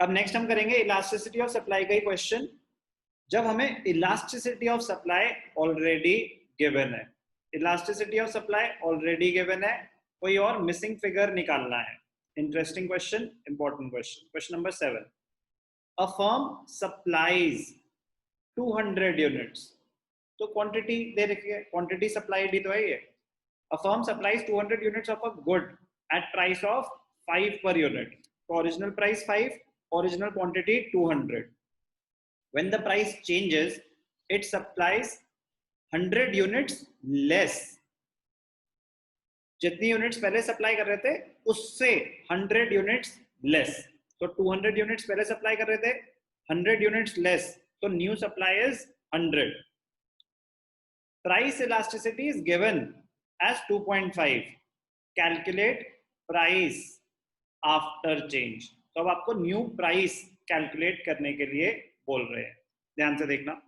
अब नेक्स्ट हम करेंगे इलास्टिसिटी ऑफ सप्लाई का ही क्वेश्चन। जब हमें elasticity of supply already given है, elasticity of supply already given है, कोई और मिसिंग फिगर निकालना है। Interesting question, important question. Question number 7, a firm supplies 200 units. तो क्वांटिटी दे रखी है, क्वांटिटी सप्लाइड ही तो है ये। A firm supplies 200 units of a good at price of 5 per unit. So original price 5, original quantity 200. When the price changes, it supplies 100 units less. जितनी units पहले supply कर रहे थे उससे 100 यूनिट्स लेस। तो 200 यूनिट्स पहले सप्लाई कर रहे थे, 100 यूनिट्स लेस, तो new supply is 100। Price elasticity is given as 2.5. Calculate price after change. तो अब आपको न्यू प्राइस कैलकुलेट करने के लिए बोल रहे हैं। ध्यान से देखना,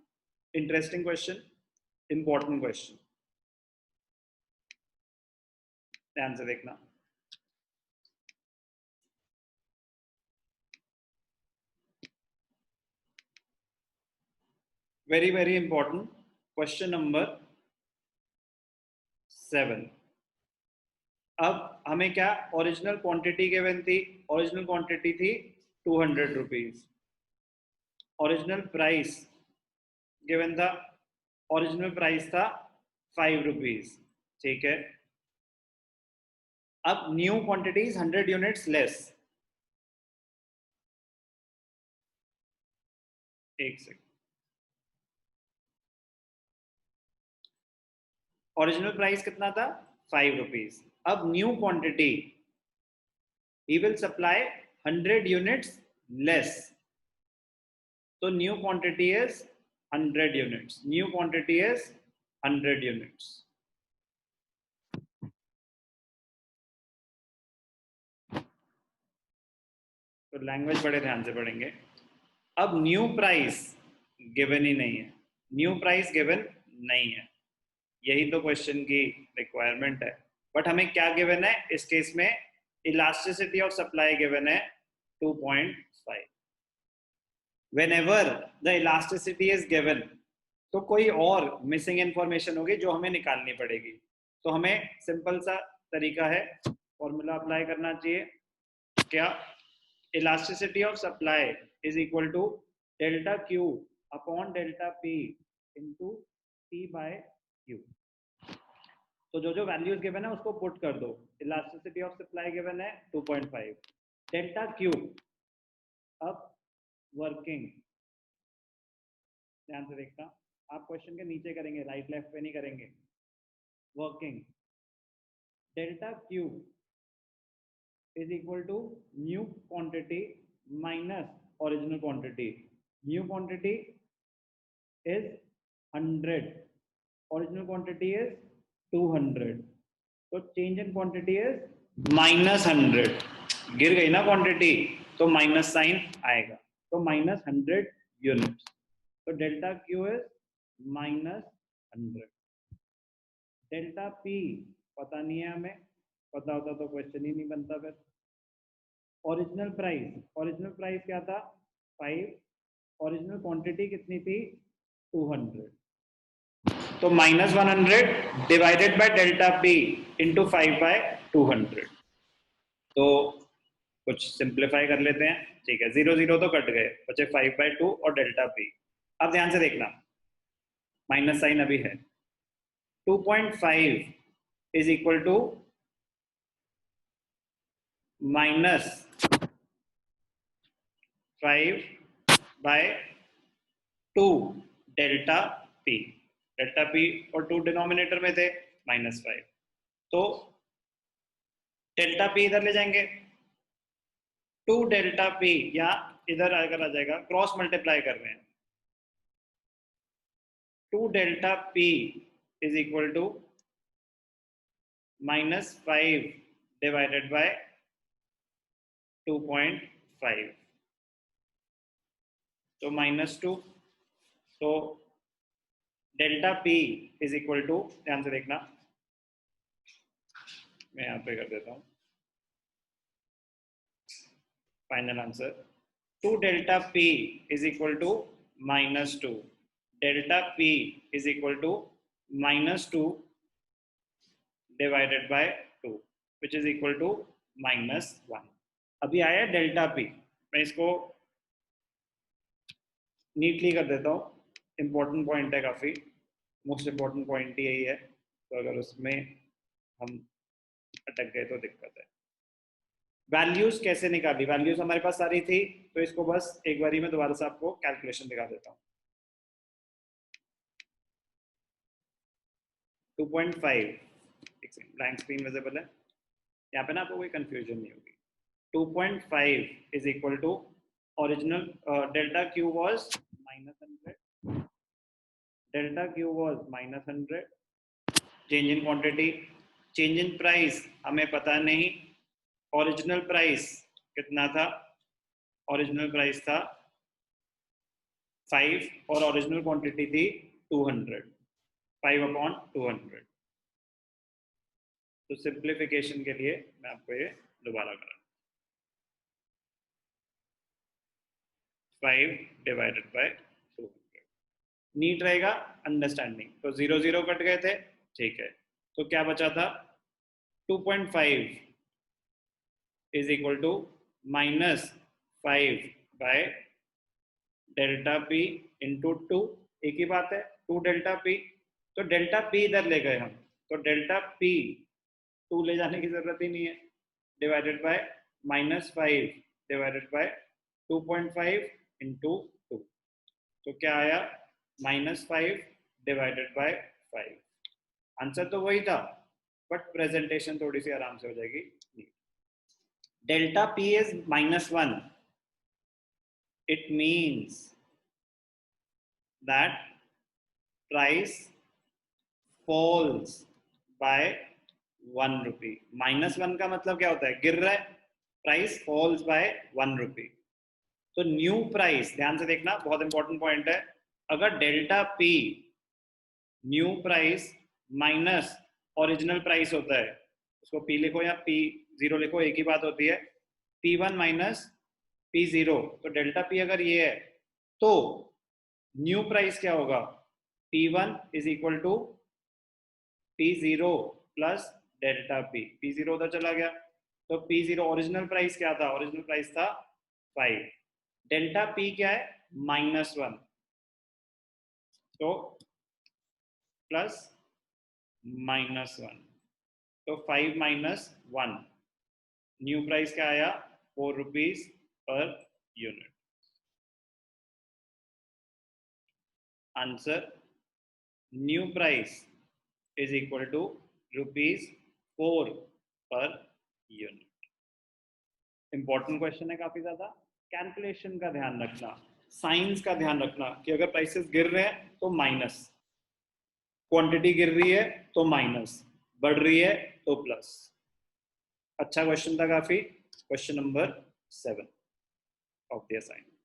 इंटरेस्टिंग क्वेश्चन, इंपॉर्टेंट क्वेश्चन। ध्यान से देखना। Very very important question number 7। अब हमें क्या ओरिजिनल क्वांटिटी गिवन थी? ओरिजिनल क्वांटिटी थी 200 रुपीज। ओरिजिनल प्राइस गिवन था, ओरिजिनल प्राइस था 5 रुपीज, ठीक है। अब न्यू क्वांटिटी 100 यूनिट्स लेस। एक सेकंड, ओरिजिनल प्राइस कितना था? 5 रुपीज। अब new quantity he will supply 100 units less. तो new quantity is 100 units, new quantity is 100 units. तो लैंग्वेज बड़े ध्यान से पढ़ेंगे। अब न्यू प्राइस गिवन ही नहीं है, न्यू प्राइस गिवन नहीं है, यही तो क्वेश्चन की रिक्वायरमेंट है। बट हमें क्या गिवन है इस केस में? इलास्टिसिटी ऑफ सप्लाई गिवन है 2.5। Whenever the elasticity is given, तो कोई और मिसिंग इंफॉर्मेशन होगी जो हमें निकालनी पड़ेगी। तो हमें सिंपल सा तरीका है, फॉर्मूला अप्लाई करना चाहिए। क्या? Elasticity of supply is equal to delta Q upon delta P into T by Q. तो जो जो वैल्यूज गिवन है उसको पुट कर दो। इलास्टिसिटी ऑफ सप्लाई गिवन है 2.5, डेल्टा क्यू। अब वर्किंग, ध्यान से देखना, आप क्वेश्चन के नीचे करेंगे, राइट लेफ्ट पे नहीं करेंगे। Working delta Q is equal to new quantity minus original quantity. New quantity is 100, original quantity is 200, तो चेंज इन क्वांटिटी इज -100। गिर गई ना क्वांटिटी तो माइनस साइन आएगा, तो -100 यूनिट्स। तो delta Q is -100। Delta P पता नहीं है हमें, पता होता तो क्वेश्चन ही नहीं बनता फिर। ओरिजिनल प्राइस क्या था? 5, ओरिजिनल क्वांटिटी कितनी थी? 200, तो -100 divided by delta P into 5/200। तो कुछ सिंप्लीफाई कर लेते हैं, ठीक है। 0 0 तो कट गए, बचे 5/2 और डेल्टा पी। अब ध्यान से देखना, माइनस साइन अभी है। 2.5 is equal to -5/2 delta P. Delta P और 2 डिनोमिनेटर में थे, -5, तो डेल्टा पी इधर ले जाएंगे, 2 डेल्टा पी या इधर अगर आ जाएगा, क्रॉस मल्टीप्लाई कर रहे हैं। 2 delta P is equal to -5 divided by 2.5, तो -2। तो delta P is equal to, ध्यान से देखना, मैं यहां पे कर देता हूं final answer. 2 delta P is equal to minus 2. Delta P is equal to minus 2 divided by 2, which is equal to minus 1. अभी आया डेल्टा P. मैं इसको नीटली कर देता हूँ. इंपॉर्टेंट पॉइंट है काफी. मोस्ट इंपॉर्टेंट पॉइंट ही यही है. तो अगर उसमें हम अटक गए तो दिक्कत है. वैल्यूज कैसे निकाली? वैल्यूज हमारे पास सारी थी, तो इसको बस एक बारी में दोबारा से आपको कैलकुलेशन दिखा देता हूँ. 2.5 ब्लैंक स्क्रीन विजिबल है यहाँ पे ना, आपको कोई कंफ्यूजन नहीं होगी. 2.5 is equal to original delta Q was -100. Delta Q was -100. Change in quantity, change in price हमें पता नहीं. ओरिजिनल प्राइस कितना था? ओरिजिनल प्राइस था 5 और ओरिजिनल क्वांटिटी थी 200. 5/200. तो सिंप्लीफिकेशन के लिए मैं आपको ये दोबारा करा. 5 डिवाइडेड बाय 200. नीट रहेगा अंडरस्टैंडिंग. तो 0 0 कट गए थे. ठीक है, तो क्या बचा था? 2.5 is equal to -5 by delta P into 2. एक ही बात है, 2 डेल्टा पी. तो डेल्टा पी इधर ले गए हम, तो डेल्टा पी 2 ले जाने की जरूरत ही नहीं है. Divided by -5 divided by 2.5 into 2. तो क्या आया? -5 डिवाइडेड बाय 5. आंसर तो वही था, बट प्रेजेंटेशन थोड़ी सी आराम से हो जाएगी. Delta P is -1. It means that price falls by 1 rupee. -1 का मतलब क्या होता है? गिर रहा है. Price falls by 1 rupee. तो न्यू प्राइस, ध्यान से देखना, बहुत इंपॉर्टेंट पॉइंट है. अगर delta P new price minus original price होता है, उसको पी लिखो या पी 0 लिखो, एक ही बात होती है. P1 minus P0. तो डेल्टा पी अगर ये है, तो न्यू प्राइस क्या होगा? P1 is equal to P0 plus delta P. P0 उधर चला गया, तो P0 ओरिजिनल प्राइस क्या था? ओरिजिनल प्राइस था 5. डेल्टा पी क्या है? -1. तो प्लस -1. तो 5 - 1. न्यू प्राइस क्या आया? 4 rupees per unit. Answer new price is equal to ₹4 per unit. Important question है काफी ज्यादा. कैलकुलेशन का ध्यान रखना, साइंस का ध्यान रखना कि अगर प्राइसेस गिर रहे हैं तो माइनस, क्वांटिटी गिर रही है तो माइनस, बढ़ रही है तो प्लस. अच्छा क्वेश्चन था काफी. Question number 7 of the assignment.